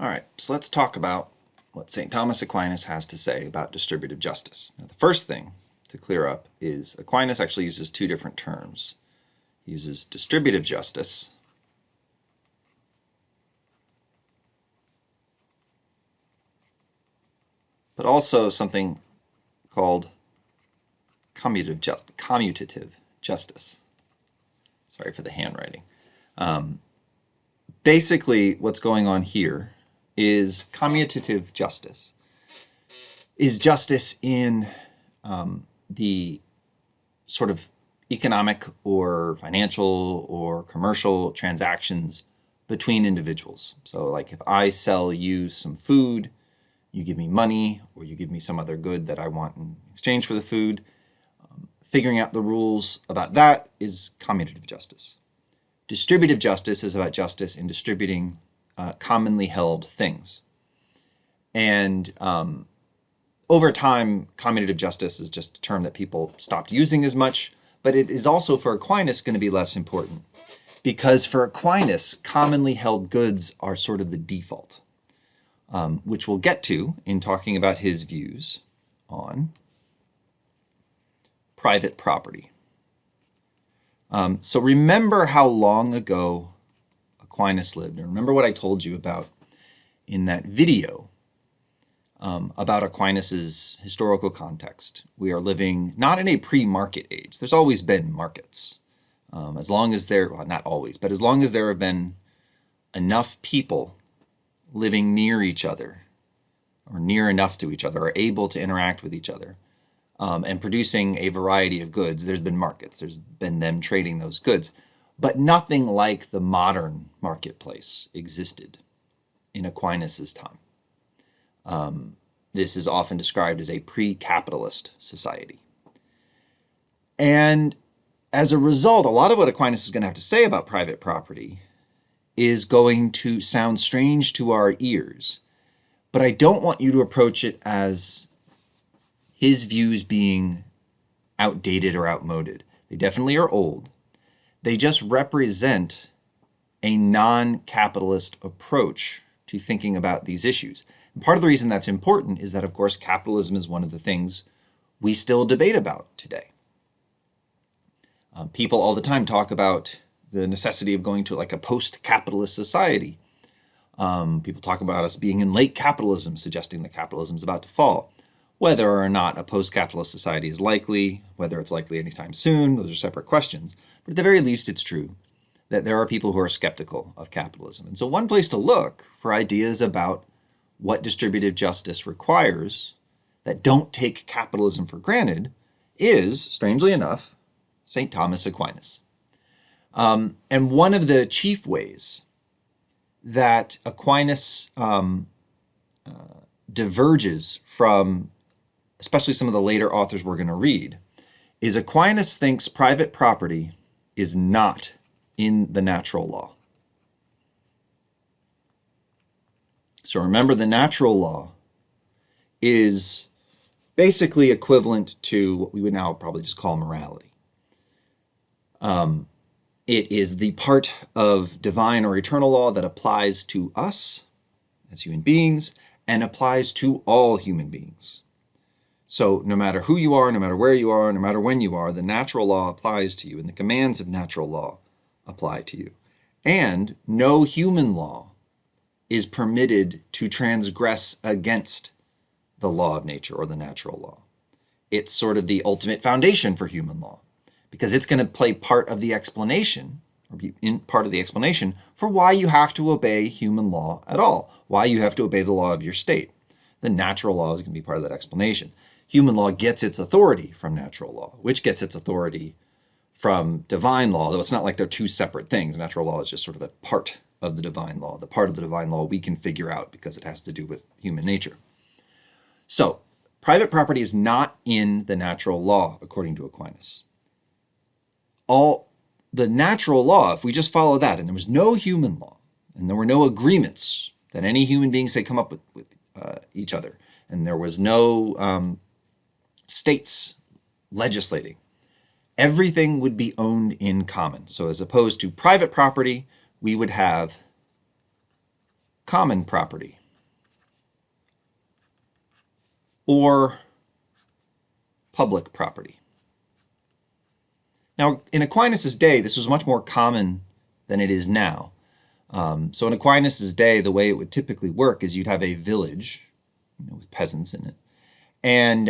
All right, so let's talk about what St. Thomas Aquinas has to say about distributive justice. Now, the first thing to clear up is Aquinas actually uses two different terms. He uses distributive justice, but also something called commutative justice. Sorry for the handwriting. Basically, what's going on here is commutative justice is justice in the sort of economic or financial or commercial transactions between individuals. So like if I sell you some food, you give me money, or you give me some other good that I want in exchange for the food, figuring out the rules about that is commutative justice. Distributive justice is about justice in distributing commonly held things. And over time, commutative justice is just a term that people stopped using as much, but it is also for Aquinas going to be less important. Because for Aquinas, commonly held goods are sort of the default, which we'll get to in talking about his views on private property. So remember how long ago Aquinas lived. And remember what I told you about in that video about Aquinas's historical context. We are living not in a pre-market age. There's always been markets. As long as there, well, not always, but as long as there have been enough people living near each other or near enough to each other or able to interact with each other and producing a variety of goods, there's been markets. There's been them trading those goods. But nothing like the modern marketplace existed in Aquinas's time. This is often described as a pre-capitalist society. And as a result, a lot of what Aquinas is going to have to say about private property is going to sound strange to our ears. But I don't want you to approach it as his views being outdated or outmoded. They definitely are old. They just represent a non-capitalist approach to thinking about these issues. And part of the reason that's important is that, of course, capitalism is one of the things we still debate about today. People all the time talk about the necessity of going to like a post-capitalist society. People talk about us being in late capitalism, suggesting that capitalism is about to fall. Whether or not a post-capitalist society is likely, whether it's likely anytime soon, those are separate questions. But at the very least, it's true that there are people who are skeptical of capitalism. And so one place to look for ideas about what distributive justice requires that don't take capitalism for granted is, strangely enough, St. Thomas Aquinas. And one of the chief ways that Aquinas diverges from especially some of the later authors we're going to read, is Aquinas thinks private property is not in the natural law. So remember, the natural law is basically equivalent to what we would now probably just call morality. It is the part of divine or eternal law that applies to us as human beings and applies to all human beings. So no matter who you are, no matter where you are, no matter when you are, the natural law applies to you, and the commands of natural law apply to you. And no human law is permitted to transgress against the law of nature or the natural law. It's sort of the ultimate foundation for human law, because it's going to play part of the explanation, or be in part of the explanation, for why you have to obey human law at all, why you have to obey the law of your state. The natural law is going to be part of that explanation. Human law gets its authority from natural law, which gets its authority from divine law, though it's not like they're two separate things. Natural law is just sort of a part of the divine law, the part of the divine law we can figure out because it has to do with human nature. So, private property is not in the natural law, according to Aquinas. All the natural law, if we just follow that, and there was no human law, and there were no agreements that any human beings had come up with each other, and there was no states legislating, everything would be owned in common. So as opposed to private property, we would have common property or public property. Now, in Aquinas' day, this was much more common than it is now. So in Aquinas' day, the way it would typically work is you'd have a village, with peasants in it, and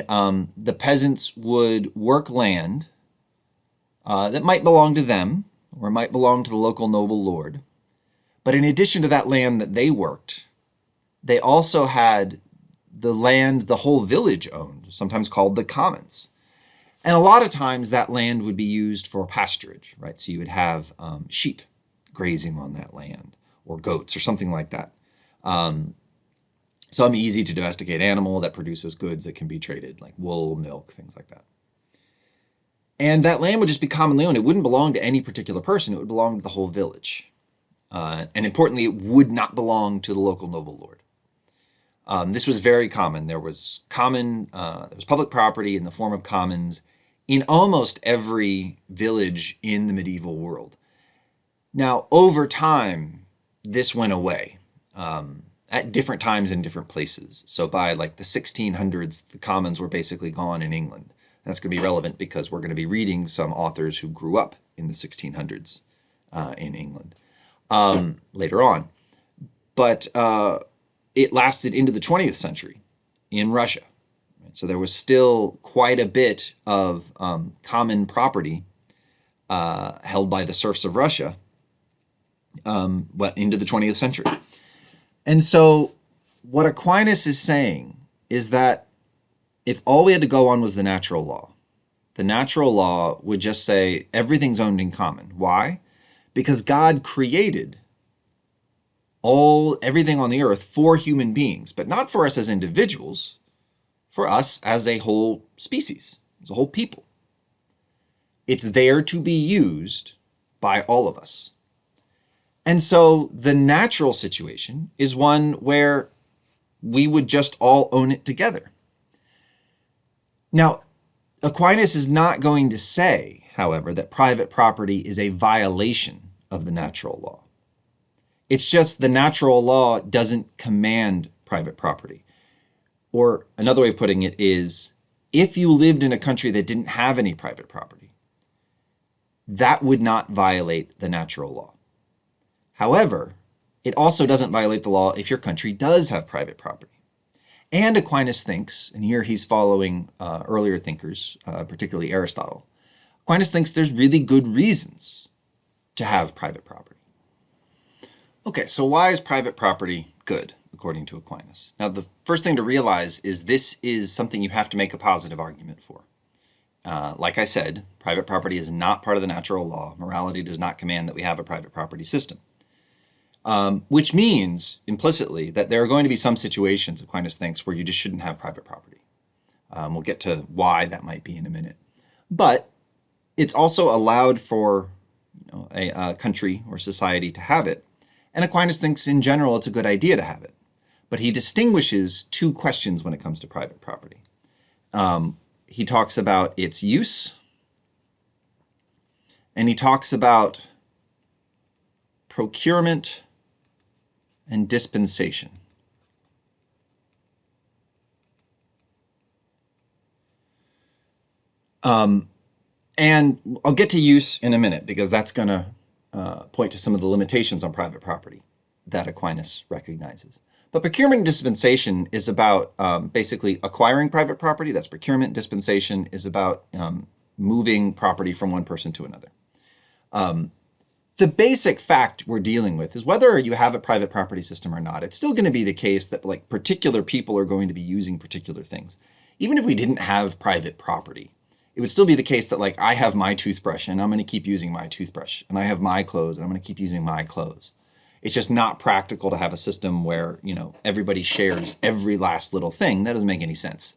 the peasants would work land that might belong to them or might belong to the local noble lord. But in addition to that land that they worked, they also had the land the whole village owned, sometimes called the commons. And a lot of times that land would be used for pasturage, right? So you would have sheep grazing on that land, or goats, or something like that. Some easy to domesticate animal that produces goods that can be traded, like wool, milk, things like that. And that land would just be commonly owned. It wouldn't belong to any particular person. It would belong to the whole village. And importantly, it would not belong to the local noble lord. This was very common. There was public property in the form of commons in almost every village in the medieval world. Now, over time, this went away at different times in different places. So by like the 1600s, the commons were basically gone in England. And that's going to be relevant because we're going to be reading some authors who grew up in the 1600s in England later on. But it lasted into the 20th century in Russia. So there was still quite a bit of common property held by the serfs of Russia into the 20th century. And so what Aquinas is saying is that if all we had to go on was the natural law, the natural law would just say everything's owned in common. Why? Because God created everything on the earth for human beings, but not for us as individuals, for us as a whole species, as a whole people. It's there to be used by all of us. And so the natural situation is one where we would just all own it together. Now, Aquinas is not going to say, however, that private property is a violation of the natural law. It's just the natural law doesn't command private property. Or another way of putting it is, if you lived in a country that didn't have any private property, that would not violate the natural law. However, it also doesn't violate the law if your country does have private property. And Aquinas thinks, and here he's following earlier thinkers, particularly Aristotle, Aquinas thinks there's really good reasons to have private property. Okay, so why is private property good, according to Aquinas? Now, the first thing to realize is this is something you have to make a positive argument for. Like I said, private property is not part of the natural law. Morality does not command that we have a private property system. Which means, implicitly, that there are going to be some situations, Aquinas thinks, where you just shouldn't have private property. We'll get to why that might be in a minute. But it's also allowed for a country or society to have it. And Aquinas thinks, in general, it's a good idea to have it. But he distinguishes two questions when it comes to private property. He talks about its use, and he talks about procurement and dispensation. And I'll get to use in a minute because that's going to point to some of the limitations on private property that Aquinas recognizes. But procurement and dispensation is about basically acquiring private property. That's procurement. Dispensation is about moving property from one person to another. The basic fact we're dealing with is whether you have a private property system or not, it's still going to be the case that like particular people are going to be using particular things. Even if we didn't have private property, it would still be the case that like I have my toothbrush and I'm going to keep using my toothbrush, and I have my clothes and I'm going to keep using my clothes. It's just not practical to have a system where, everybody shares every last little thing. That doesn't make any sense.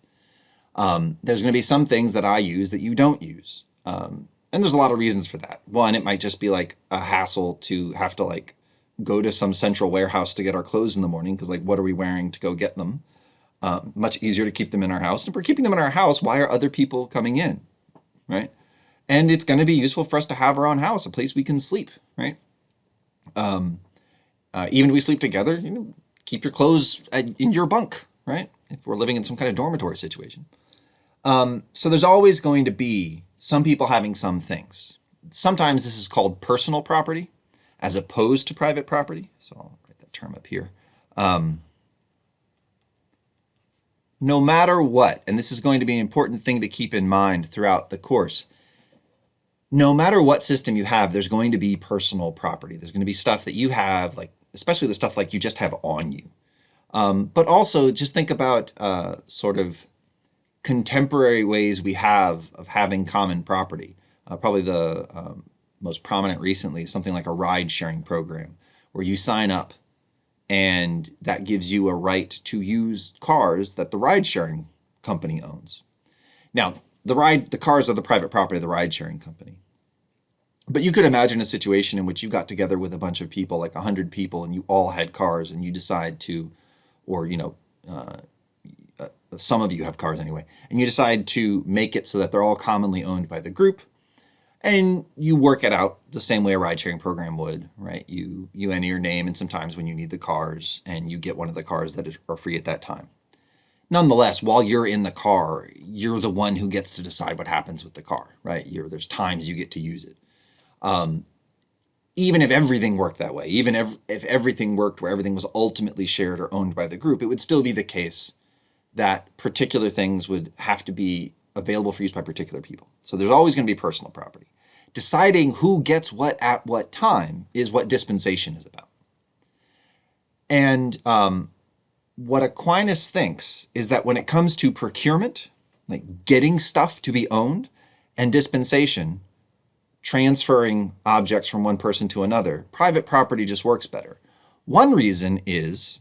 There's going to be some things that I use that you don't use. And there's a lot of reasons for that. One, it might just be like a hassle to have to like go to some central warehouse to get our clothes in the morning because like what are we wearing to go get them? Much easier to keep them in our house. And if we're keeping them in our house, why are other people coming in, right? And it's going to be useful for us to have our own house, a place we can sleep, right? Even if we sleep together, keep your clothes in your bunk, right? If we're living in some kind of dormitory situation. So there's always going to be some people having some things. Sometimes this is called personal property as opposed to private property. So I'll write that term up here. No matter what, and this is going to be an important thing to keep in mind throughout the course, no matter what system you have, there's going to be personal property. There's going to be stuff that you have, like especially the stuff like you just have on you. But also just think about sort of contemporary ways we have of having common property. Probably the most prominent recently is something like a ride sharing program where you sign up and that gives you a right to use cars that the ride sharing company owns. Now, the cars are the private property of the ride sharing company. But you could imagine a situation in which you got together with a bunch of people, like 100 people, and you all had cars and you decide to, or, some of you have cars anyway, and you decide to make it so that they're all commonly owned by the group. And you work it out the same way a ride sharing program would, right? You enter your name and sometimes when you need the cars and you get one of the cars that are free at that time. Nonetheless, while you're in the car, you're the one who gets to decide what happens with the car, right? There's times you get to use it. Even if everything worked that way, even if everything worked where everything was ultimately shared or owned by the group, it would still be the case that particular things would have to be available for use by particular people. So there's always going to be personal property. Deciding who gets what at what time is what dispensation is about. And what Aquinas thinks is that when it comes to procurement, like getting stuff to be owned, and dispensation, transferring objects from one person to another, private property just works better. One reason is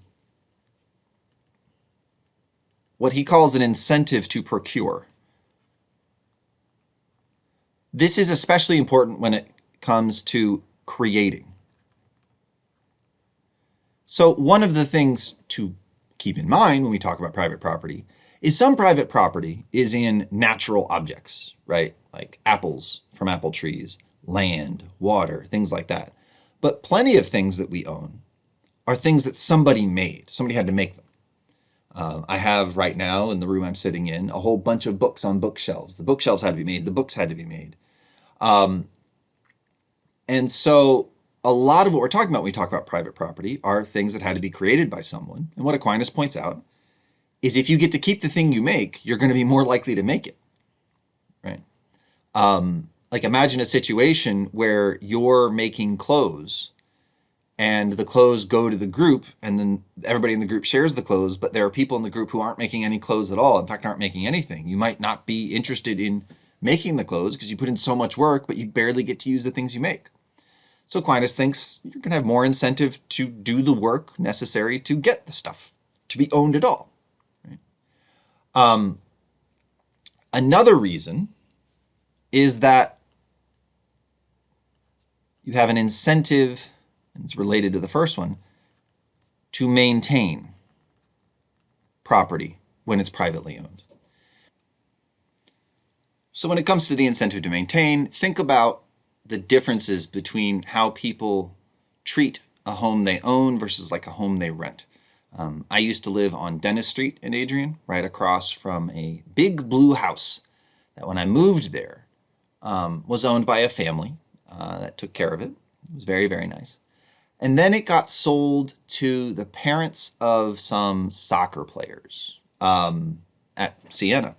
what he calls an incentive to procure. This is especially important when it comes to creating. So one of the things to keep in mind when we talk about private property is some private property is in natural objects, right? Like apples from apple trees, land, water, things like that. But plenty of things that we own are things that somebody made. Somebody had to make them. I have right now in the room I'm sitting in a whole bunch of books on bookshelves. The bookshelves had to be made. The books had to be made. And so a lot of what we're talking about when we talk about private property are things that had to be created by someone. And what Aquinas points out is if you get to keep the thing you make, you're going to be more likely to make it, right? Like imagine a situation where you're making clothes and the clothes go to the group and then everybody in the group shares the clothes, but there are people in the group who aren't making any clothes at all. In fact, aren't making anything. You might not be interested in making the clothes because you put in so much work, but you barely get to use the things you make. So Aquinas thinks you're going to have more incentive to do the work necessary to get the stuff to be owned at all. Right? Another reason is that you have an incentive, and it's related to the first one, to maintain property when it's privately owned. So when it comes to the incentive to maintain, think about the differences between how people treat a home they own versus like a home they rent. I used to live on Dennis Street in Adrian, right across from a big blue house that when I moved there was owned by a family that took care of it. It was very, very nice. And then it got sold to the parents of some soccer players at Siena.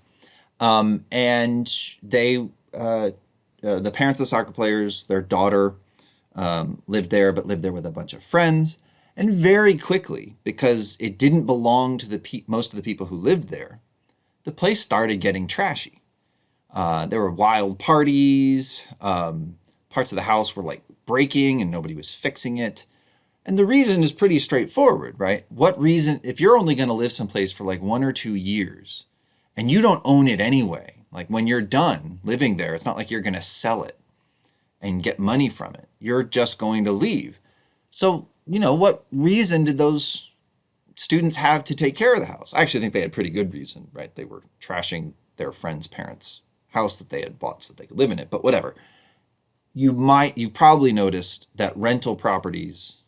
And they, the parents of the soccer players, their daughter lived there, but lived there with a bunch of friends. And very quickly, because it didn't belong to most of the people who lived there, the place started getting trashy. There were wild parties. Parts of the house were like breaking and nobody was fixing it. And the reason is pretty straightforward, right? What reason, if you're only going to live someplace for like 1 or 2 years and you don't own it anyway, like when you're done living there, it's not like you're going to sell it and get money from it. You're just going to leave. So, what reason did those students have to take care of the house? I actually think they had pretty good reason, right? They were trashing their friend's parents' house that they had bought so that they could live in it, but whatever. You probably noticed that rental properties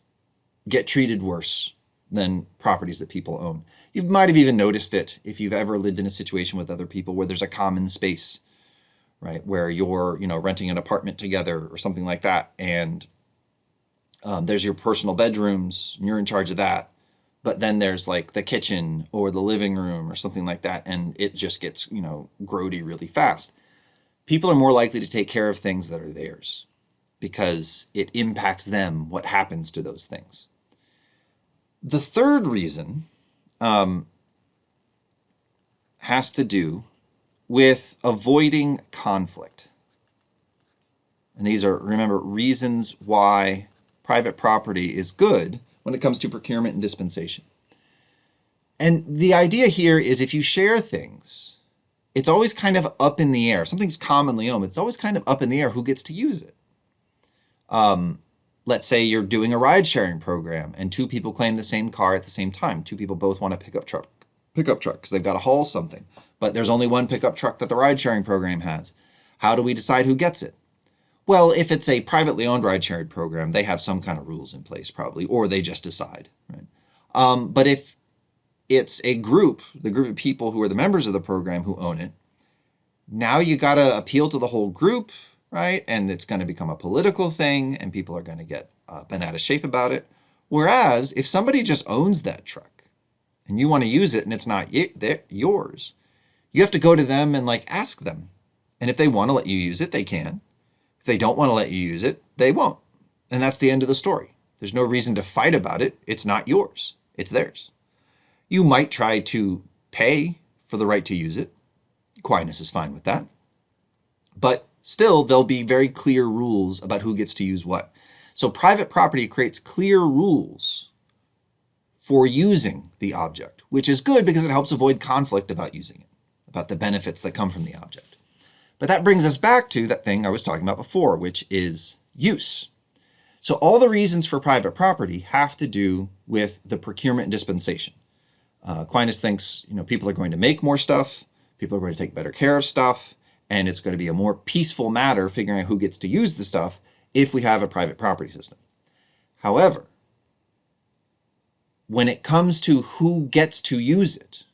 get treated worse than properties that people own. You might have even noticed it if you've ever lived in a situation with other people where there's a common space, right? Where you're, renting an apartment together or something like that. And there's your personal bedrooms, and you're in charge of that. But then there's like the kitchen or the living room or something like that. And it just gets, grody really fast. People are more likely to take care of things that are theirs because it impacts them what happens to those things. The third reason has to do with avoiding conflict. And these are, remember, reasons why private property is good when it comes to procurement and dispensation. And the idea here is if you share things, it's always kind of up in the air. Something's commonly owned, it's always kind of up in the air who gets to use it. Let's say you're doing a ride-sharing program and two people claim the same car at the same time. Two people both want a pickup truck because they've got to haul something. But there's only one pickup truck that the ride-sharing program has. How do we decide who gets it? Well, if it's a privately owned ride-sharing program, they have some kind of rules in place probably, or they just decide. Right? But if it's a group, the group of people who are the members of the program who own it, now you got to appeal to the whole group, right? And it's going to become a political thing and people are going to get bent out of shape about it. Whereas if somebody just owns that truck and you want to use it and it's not yours, you have to go to them and ask them. And if they want to let you use it, they can. If they don't want to let you use it, they won't. And that's the end of the story. There's no reason to fight about it. It's not yours. It's theirs. You might try to pay for the right to use it. Aquinas is fine with that. But still, there'll be very clear rules about who gets to use what. So private property creates clear rules for using the object, which is good because it helps avoid conflict about using it, about the benefits that come from the object. But that brings us back to that thing I was talking about before, which is use. So all the reasons for private property have to do with the procurement and dispensation. Aquinas thinks, people are going to make more stuff, people are going to take better care of stuff, and it's going to be a more peaceful matter figuring out who gets to use the stuff if we have a private property system. However, when it comes to who gets to use it,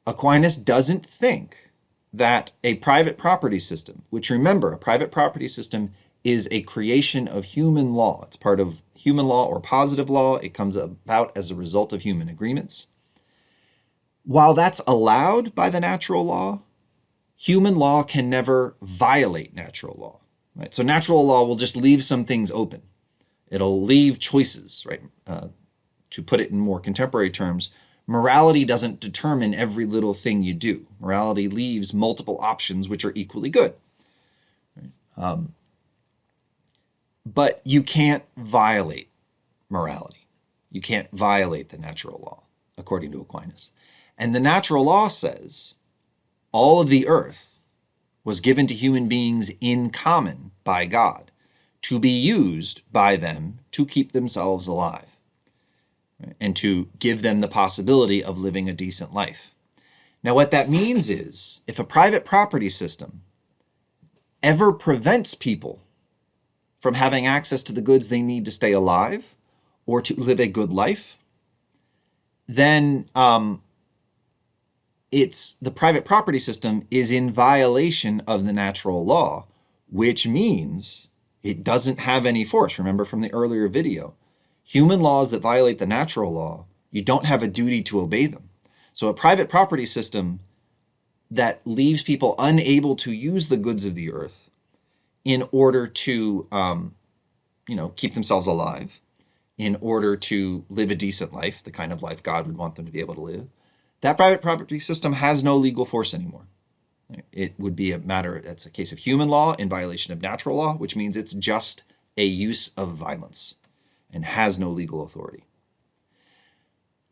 Aquinas doesn't think that a private property system, which remember, a private property system is a creation of human law. It's part of human law or positive law. It comes about as a result of human agreements. While that's allowed by the natural law, human law can never violate natural law. Right? So natural law will just leave some things open. It'll leave choices, right? To put it in more contemporary terms, morality doesn't determine every little thing you do. Morality leaves multiple options which are equally good. Right? But you can't violate morality. You can't violate the natural law, according to Aquinas. And the natural law says all of the earth was given to human beings in common by God to be used by them to keep themselves alive and to give them the possibility of living a decent life. Now, what that means is if a private property system ever prevents people from having access to the goods they need to stay alive or to live a good life, then the private property system is in violation of the natural law, which means it doesn't have any force. Remember from the earlier video, human laws that violate the natural law, you don't have a duty to obey them. So a private property system that leaves people unable to use the goods of the earth in order to keep themselves alive, in order to live a decent life, the kind of life God would want them to be able to live, that private property system has no legal force anymore. It would be that's a case of human law in violation of natural law, which means it's just a use of violence and has no legal authority.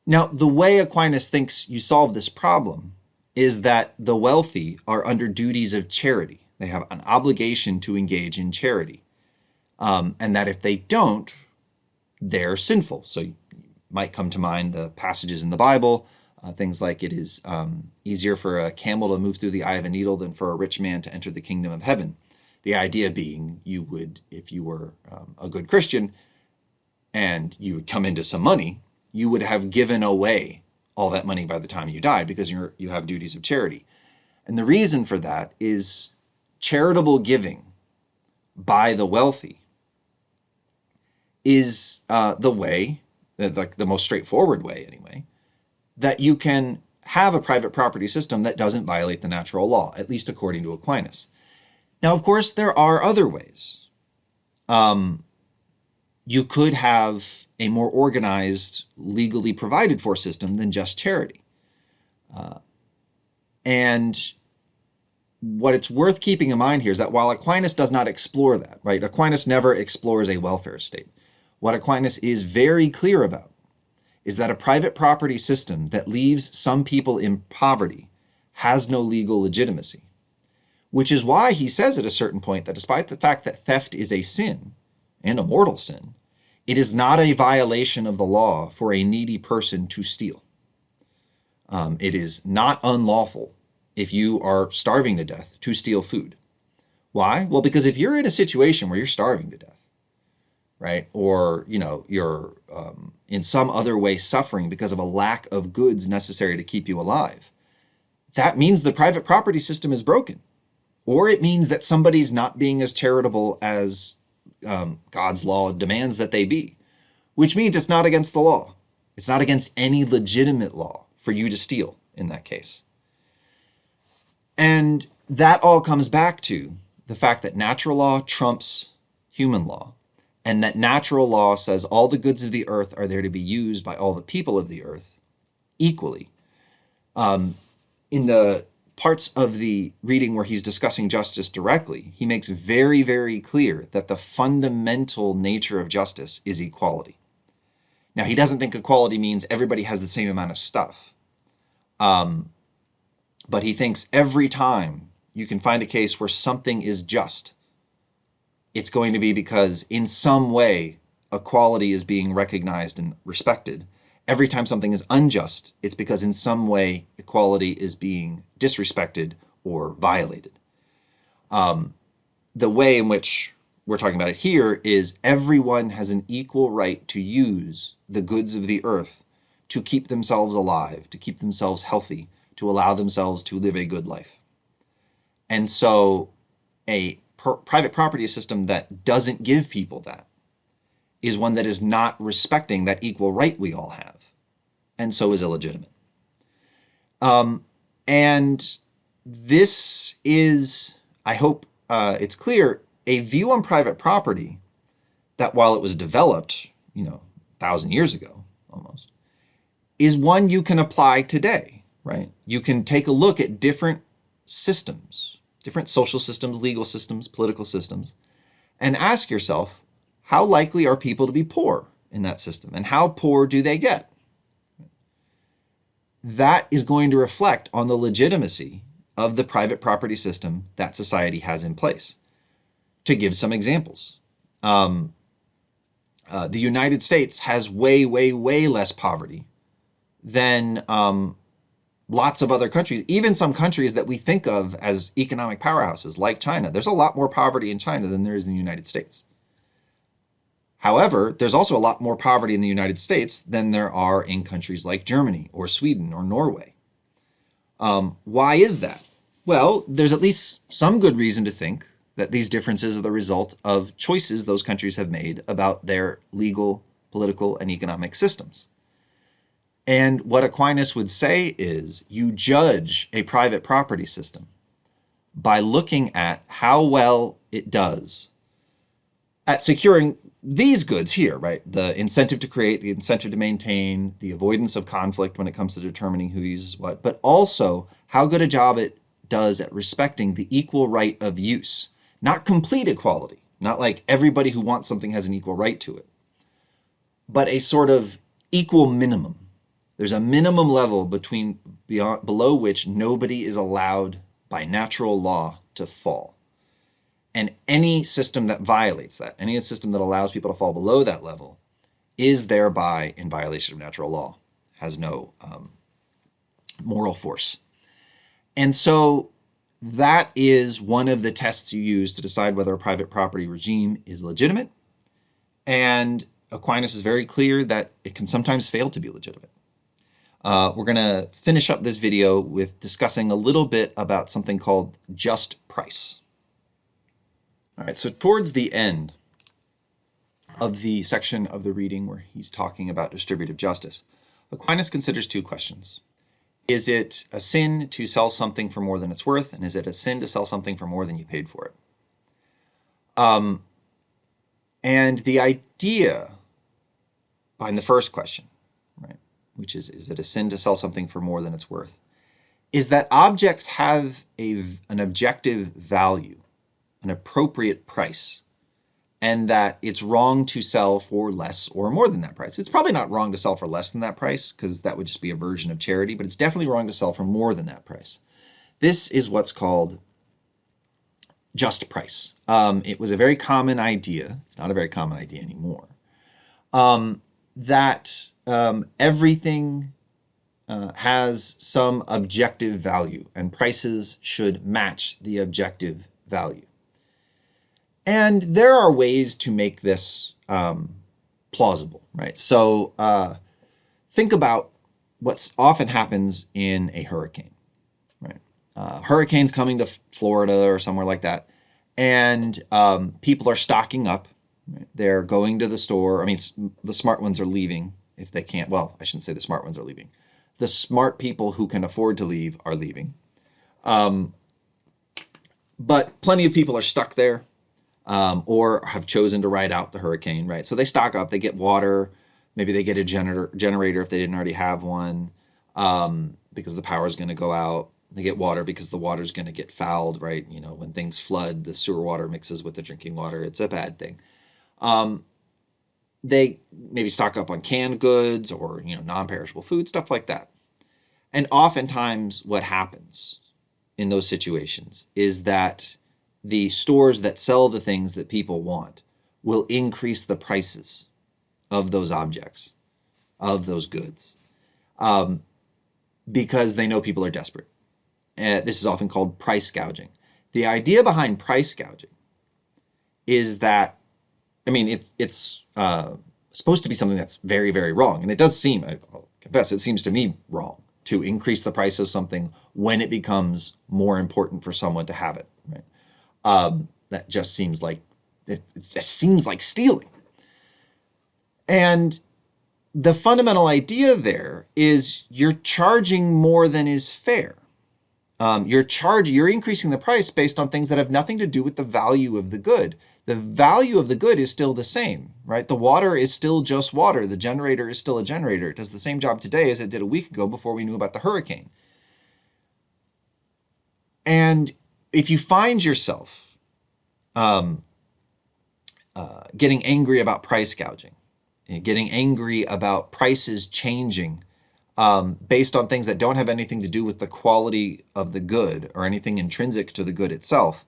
Now, the way Aquinas thinks you solve this problem is that the wealthy are under duties of charity. They have an obligation to engage in charity. And that if they don't, they're sinful. So you might come to mind the passages in the Bible, things like it is easier for a camel to move through the eye of a needle than for a rich man to enter the kingdom of heaven. The idea being you would, if you were a good Christian and you would come into some money, you would have given away all that money by the time you died because you have duties of charity. And the reason for that is charitable giving by the wealthy is the way, like the most straightforward way anyway, that you can have a private property system that doesn't violate the natural law, at least according to Aquinas. Now, of course, there are other ways. You could have a more organized, legally provided for system than just charity. And what it's worth keeping in mind here is that while Aquinas does not explore that, right? Aquinas never explores a welfare state. What Aquinas is very clear about is that a private property system that leaves some people in poverty has no legal legitimacy, which is why he says at a certain point that despite the fact that theft is a sin, and a mortal sin, it is not a violation of the law for a needy person to steal. It is not unlawful if you are starving to death to steal food. Why? Well, because if you're in a situation where you're starving to death, right, or you're in some other way suffering because of a lack of goods necessary to keep you alive, that means the private property system is broken, or it means that somebody's not being as charitable as God's law demands that they be, which means it's not against the law. It's not against any legitimate law for you to steal in that case. And that all comes back to the fact that natural law trumps human law, and that natural law says all the goods of the earth are there to be used by all the people of the earth equally. In the parts of the reading where he's discussing justice directly, he makes very, very clear that the fundamental nature of justice is equality. Now, he doesn't think equality means everybody has the same amount of stuff. But he thinks every time you can find a case where something is just, it's going to be because in some way equality is being recognized and respected. Every time something is unjust, it's because in some way equality is being disrespected or violated. The way in which we're talking about it here is everyone has an equal right to use the goods of the earth to keep themselves alive, to keep themselves healthy, to allow themselves to live a good life. And so a private property system that doesn't give people that is one that is not respecting that equal right we all have, and so is illegitimate. And this is, I hope it's clear, a view on private property that while it was developed, 1,000 years ago almost, is one you can apply today, right? You can take a look at different systems, different social systems, legal systems, political systems, and ask yourself, how likely are people to be poor in that system? And how poor do they get? That is going to reflect on the legitimacy of the private property system that society has in place. To give some examples, the United States has way, way, way less poverty than lots of other countries, even some countries that we think of as economic powerhouses like China. There's a lot more poverty in China than there is in the United States. However, there's also a lot more poverty in the United States than there are in countries like Germany or Sweden or Norway. Why is that? Well, there's at least some good reason to think that these differences are the result of choices those countries have made about their legal, political, and economic systems. And what Aquinas would say is you judge a private property system by looking at how well it does at securing these goods here, right? The incentive to create, the incentive to maintain, the avoidance of conflict when it comes to determining who uses what, but also how good a job it does at respecting the equal right of use. Not complete equality, not like everybody who wants something has an equal right to it, but a sort of equal minimum. There's a minimum level below which nobody is allowed by natural law to fall. And any system that violates that, any system that allows people to fall below that level, is thereby in violation of natural law, has no moral force. And so that is one of the tests you use to decide whether a private property regime is legitimate. And Aquinas is very clear that it can sometimes fail to be legitimate. We're going to finish up this video with discussing a little bit about something called just price. All right, so towards the end of the section of the reading where he's talking about distributive justice, Aquinas considers two questions. Is it a sin to sell something for more than it's worth? And is it a sin to sell something for more than you paid for it? And the idea behind the first question, right, which is it a sin to sell something for more than it's worth, is that objects have an objective value, an appropriate price, and that it's wrong to sell for less or more than that price. It's probably not wrong to sell for less than that price, because that would just be a version of charity, but it's definitely wrong to sell for more than that price. This is what's called just price. It was a very common idea. It's not a very common idea anymore. That everything has some objective value, and prices should match the objective value. And there are ways to make this plausible, right? So think about what often happens in a hurricane, right? Hurricanes coming to Florida or somewhere like that, and people are stocking up. Right? They're going to the store. I mean, the smart ones are leaving if they can't. Well, I shouldn't say the smart ones are leaving. The smart people who can afford to leave are leaving. But plenty of people are stuck there. Or have chosen to ride out the hurricane, right? So they stock up, they get water, maybe they get a generator if they didn't already have one, because the power is going to go out. They get water because the water is going to get fouled, right? You know, when things flood, the sewer water mixes with the drinking water. It's a bad thing. They maybe stock up on canned goods or, non-perishable food, stuff like that. And oftentimes what happens in those situations is that the stores that sell the things that people want will increase the prices of those objects, of those goods, because they know people are desperate. This is often called price gouging. The idea behind price gouging is that, it's supposed to be something that's very, very wrong. And it does seem, I'll confess, it seems to me wrong to increase the price of something when it becomes more important for someone to have it, right? That just seems like stealing. And the fundamental idea there is you're charging more than is fair. You're increasing the price based on things that have nothing to do with the value of the good. The value of the good is still the same, right? The water is still just water. The generator is still a generator. It does the same job today as it did a week ago before we knew about the hurricane. And if you find yourself getting angry about price gouging, getting angry about prices changing based on things that don't have anything to do with the quality of the good or anything intrinsic to the good itself,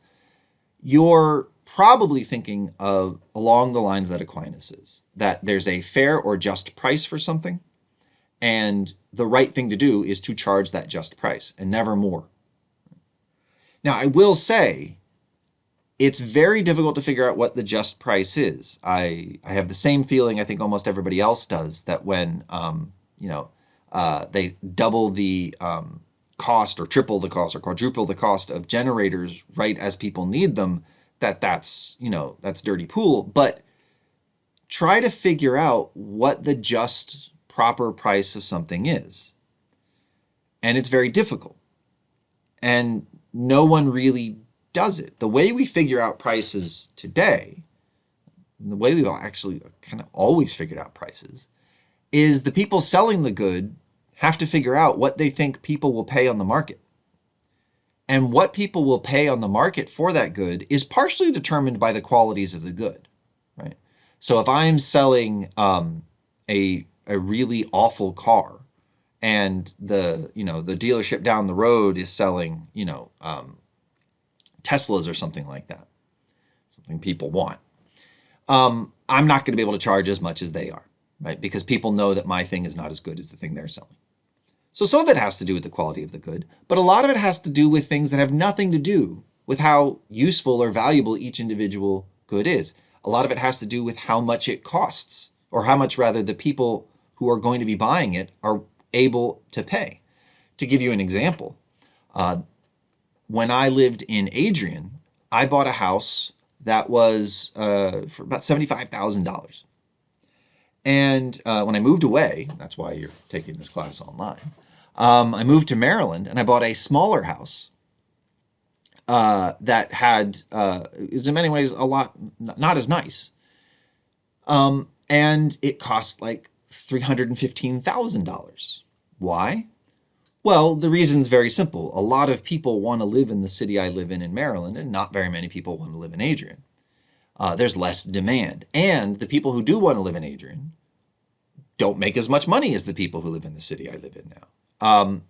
you're probably thinking of along the lines that Aquinas is, that there's a fair or just price for something, and the right thing to do is to charge that just price and never more. Now, I will say it's very difficult to figure out what the just price is. I have the same feeling I think almost everybody else does, that when they double the cost or triple the cost or quadruple the cost of generators right as people need them, that's dirty pool. But try to figure out what the just proper price of something is. And it's very difficult. And no one really does it. The way we figure out prices today, the way we've actually kind of always figured out prices, is the people selling the good have to figure out what they think people will pay on the market. And what people will pay on the market for that good is partially determined by the qualities of the good, right? So if I'm selling a really awful car, and the dealership down the road is selling Teslas or something like that, something people want, I'm not going to be able to charge as much as they are, right? Because people know that my thing is not as good as the thing they're selling. So some of it has to do with the quality of the good, but a lot of it has to do with things that have nothing to do with how useful or valuable each individual good is. A lot of it has to do with how much it costs or how much rather the people who are going to be buying it are able to pay. To give you an example, when I lived in Adrian, I bought a house that was for about $75,000. And when I moved away, that's why you're taking this class online, I moved to Maryland and I bought a smaller house that had, it was in many ways a lot, not as nice. And it cost like $315,000. Why? Well, the reason's very simple. A lot of people want to live in the city I live in Maryland, and not very many people want to live in Adrian. There's less demand. And the people who do want to live in Adrian don't make as much money as the people who live in the city I live in now.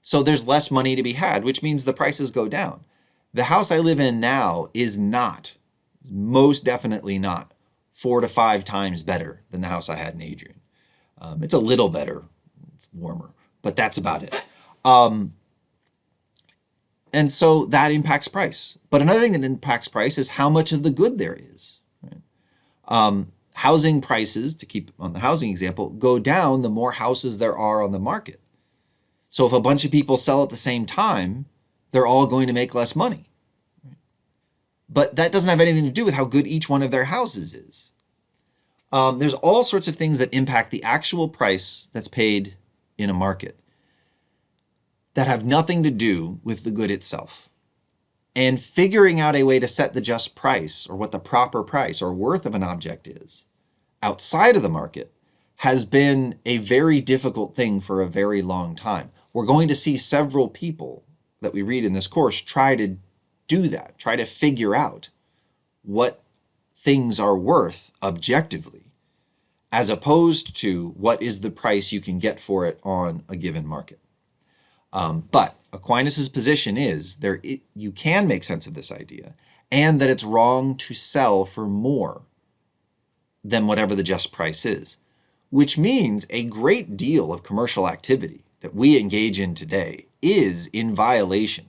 So there's less money to be had, which means the prices go down. The house I live in now is not, most definitely not, 4 to 5 times better than the house I had in Adrian. It's a little better, it's warmer, but that's about it. And so that impacts price. But another thing that impacts price is how much of the good there is. Right? Housing prices, to keep on the housing example, go down the more houses there are on the market. So if a bunch of people sell at the same time, they're all going to make less money. Right? But that doesn't have anything to do with how good each one of their houses is. There's all sorts of things that impact the actual price that's paid in a market that have nothing to do with the good itself. And figuring out a way to set the just price, or what the proper price or worth of an object is outside of the market, has been a very difficult thing for a very long time. We're going to see several people that we read in this course try to do that, try to figure out what things are worth objectively, as opposed to what is the price you can get for it on a given market. But Aquinas' position is you can make sense of this idea, and that it's wrong to sell for more than whatever the just price is, which means a great deal of commercial activity that we engage in today is in violation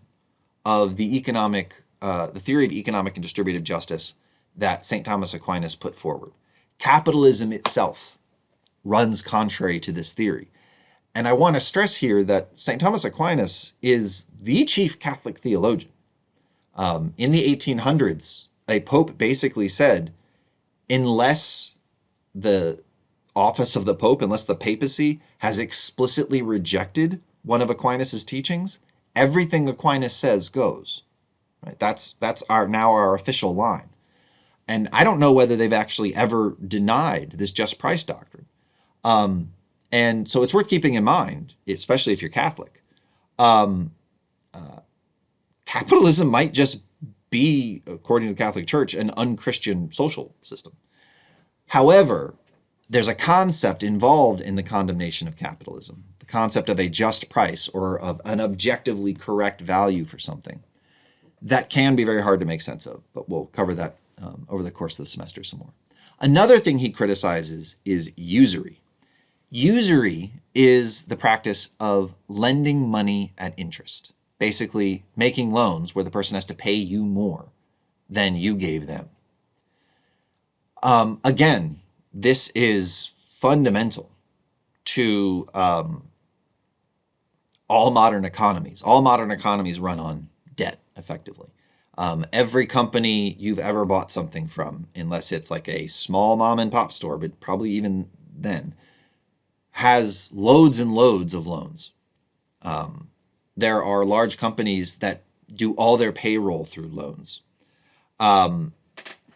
of the theory of economic and distributive justice that St. Thomas Aquinas put forward. Capitalism itself runs contrary to this theory. And I want to stress here that St. Thomas Aquinas is the chief Catholic theologian. In the 1800s, a pope basically said, unless the office of the pope, unless the papacy has explicitly rejected one of Aquinas' teachings, everything Aquinas says goes. Right? That's now our official line. And I don't know whether they've actually ever denied this just price doctrine. And so it's worth keeping in mind, especially if you're Catholic. Capitalism might just be, according to the Catholic Church, an unchristian social system. However, there's a concept involved in the condemnation of capitalism, the concept of a just price, or of an objectively correct value for something, that can be very hard to make sense of, but we'll cover that over the course of the semester some more. Another thing he criticizes is usury. Usury is the practice of lending money at interest, basically making loans where the person has to pay you more than you gave them. Again, this is fundamental to all modern economies. All modern economies run on debt, effectively. Every company you've ever bought something from, unless it's like a small mom and pop store, but probably even then, has loads and loads of loans. There are large companies that do all their payroll through loans.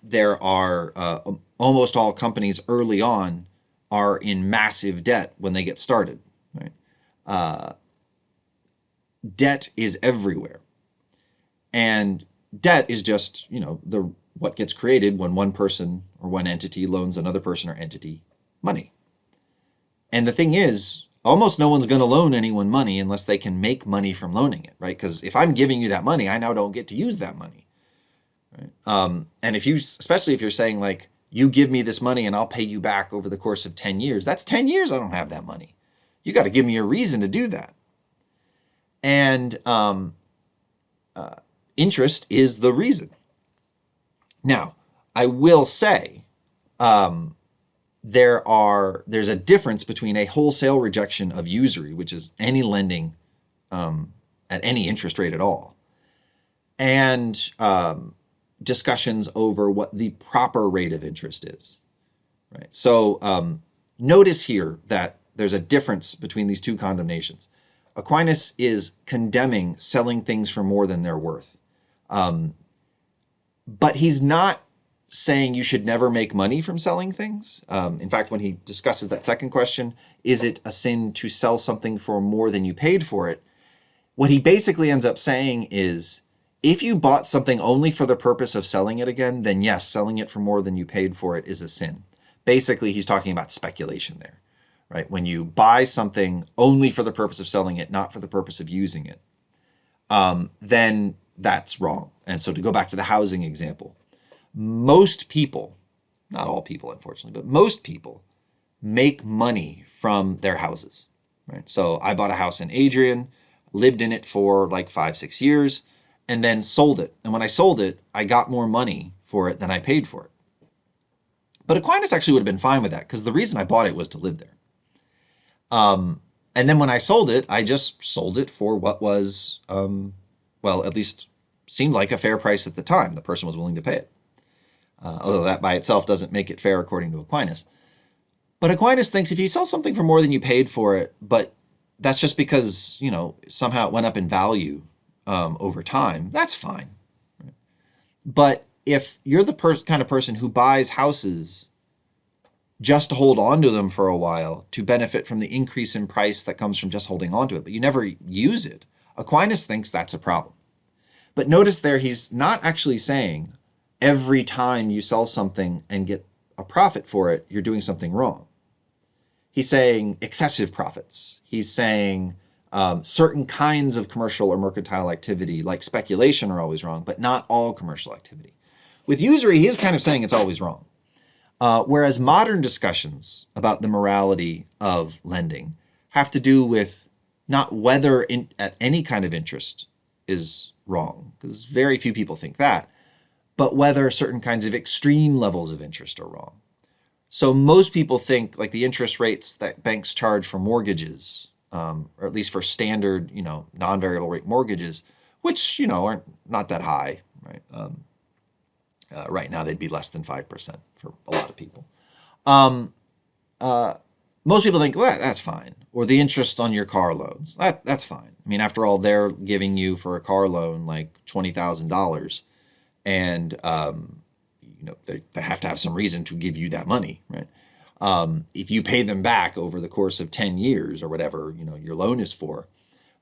There are almost all companies early on are in massive debt when they get started. Right? Debt is everywhere. And debt is just, what gets created when one person or one entity loans another person or entity money. And the thing is, almost no one's going to loan anyone money unless they can make money from loaning it, right? Because if I'm giving you that money, I now don't get to use that money. Right? And especially if you're saying like, you give me this money and I'll pay you back over the course of 10 years, that's 10 years I don't have that money. You got to give me a reason to do that. And interest is the reason. Now, I will say, there's a difference between a wholesale rejection of usury, which is any lending at any interest rate at all, and discussions over what the proper rate of interest is. Right. So notice here that there's a difference between these two condemnations. Aquinas is condemning selling things for more than they're worth. But he's not saying you should never make money from selling things. In fact, when he discusses that second question, is it a sin to sell something for more than you paid for it? What he basically ends up saying is, if you bought something only for the purpose of selling it again, then yes, selling it for more than you paid for it is a sin. Basically, he's talking about speculation there, right? When you buy something only for the purpose of selling it, not for the purpose of using it, then that's wrong. And so to go back to the housing example, most people, not all people, unfortunately, but most people make money from their houses, right? So I bought a house in Adrian, lived in it for like 5-6 years, and then sold it. And when I sold it, I got more money for it than I paid for it. But Aquinas actually would have been fine with that because the reason I bought it was to live there. And then when I sold it, I just sold it for what was, well, at least seemed like a fair price at the time. The person was willing to pay it. Although that by itself doesn't make it fair according to Aquinas. But Aquinas thinks if you sell something for more than you paid for it, but that's just because, you know, somehow it went up in value over time, that's fine. But if you're the kind of person who buys houses just to hold on to them for a while to benefit from the increase in price that comes from just holding on to it, but you never use it, Aquinas thinks that's a problem. But notice there, he's not actually saying every time you sell something and get a profit for it, you're doing something wrong. He's saying excessive profits. He's saying certain kinds of commercial or mercantile activity, like speculation, are always wrong, but not all commercial activity. With usury, he is kind of saying it's always wrong. Whereas modern discussions about the morality of lending have to do with not whether at any kind of interest is wrong, because very few people think that, but whether certain kinds of extreme levels of interest are wrong. So most people think like the interest rates that banks charge for mortgages, or at least for standard, you know, non-variable rate mortgages, which, you know, aren't not that high, right? Right now they'd be less than 5% for a lot of people. Most people think, well, that's fine. Or the interest on your car loans, that's fine. I mean, after all, they're giving you for a car loan like $20,000, and you know, they have to have some reason to give you that money, right? If you pay them back over the course of 10 years or whatever, you know, your loan is for,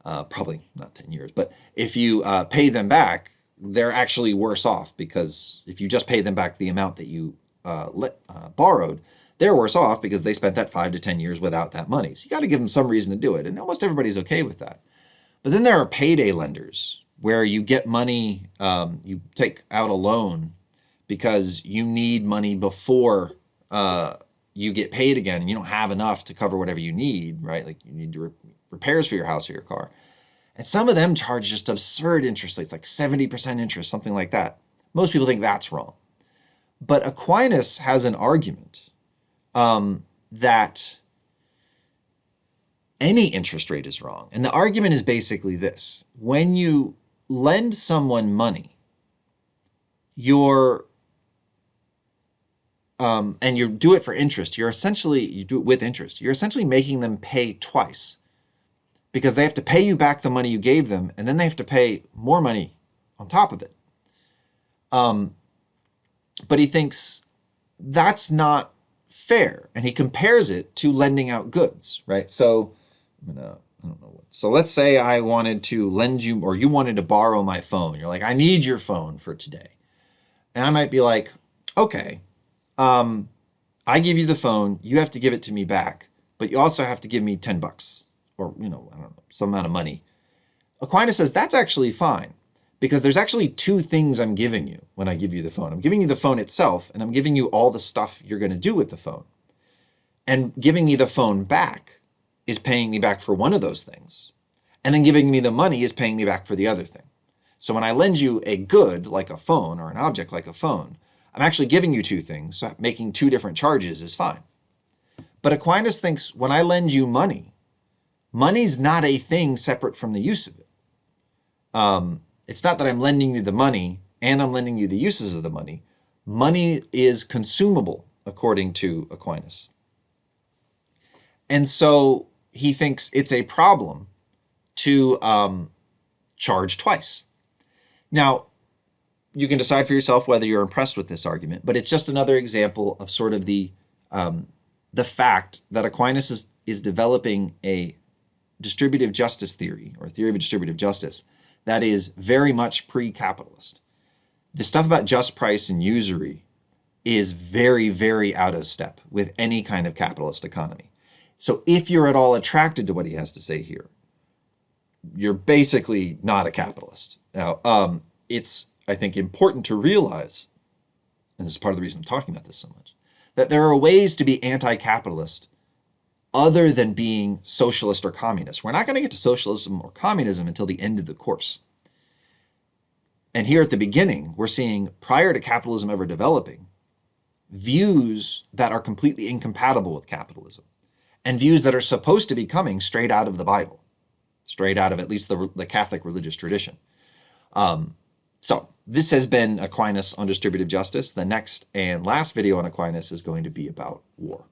probably not 10 years, but if you pay them back, they're actually worse off, because if you just pay them back the amount that you borrowed, they're worse off because they spent that 5 to 10 years without that money. So you got to give them some reason to do it. And almost everybody's okay with that. But then there are payday lenders where you get money, you take out a loan because you need money before you get paid again, and you don't have enough to cover whatever you need, right? Like you need repairs for your house or your car. And some of them charge just absurd interest rates, like 70% interest, something like that. Most people think that's wrong. But Aquinas has an argument that any interest rate is wrong. And the argument is basically this: when you lend someone money, and you do it for interest, you do it with interest, you're essentially making them pay twice, because they have to pay you back the money you gave them, and then they have to pay more money on top of it. But he thinks that's not fair, and he compares it to lending out goods, right? So I don't know what. So let's say I wanted to lend you, or you wanted to borrow my phone. You're like, I need your phone for today. And I might be like, okay, I give you the phone, you have to give it to me back, but you also have to give me $10, or, you know, I don't know, some amount of money. Aquinas says that's actually fine, because there's actually two things I'm giving you when I give you the phone. I'm giving you the phone itself, and I'm giving you all the stuff you're going to do with the phone. And giving me the phone back is paying me back for one of those things. And then giving me the money is paying me back for the other thing. So when I lend you a good like a phone, or an object like a phone, I'm actually giving you two things. So making two different charges is fine. But Aquinas thinks when I lend you money, money's not a thing separate from the use of it. It's not that I'm lending you the money and I'm lending you the uses of the money. Money is consumable, according to Aquinas. And so he thinks it's a problem to charge twice. Now, you can decide for yourself whether you're impressed with this argument, but it's just another example of sort of the fact that Aquinas is developing a distributive justice theory, or theory of distributive justice, that is very much pre-capitalist. The stuff about just price and usury is very, very out of step with any kind of capitalist economy. So if you're at all attracted to what he has to say here, you're basically not a capitalist. Now, it's, I think, important to realize, and this is part of the reason I'm talking about this so much, that there are ways to be anti-capitalist other than being socialist or communist. We're not going to get to socialism or communism until the end of the course. And here at the beginning, we're seeing, prior to capitalism ever developing, views that are completely incompatible with capitalism, and views that are supposed to be coming straight out of the Bible, straight out of at least the Catholic religious tradition. So this has been Aquinas on distributive justice. The next and last video on Aquinas is going to be about war.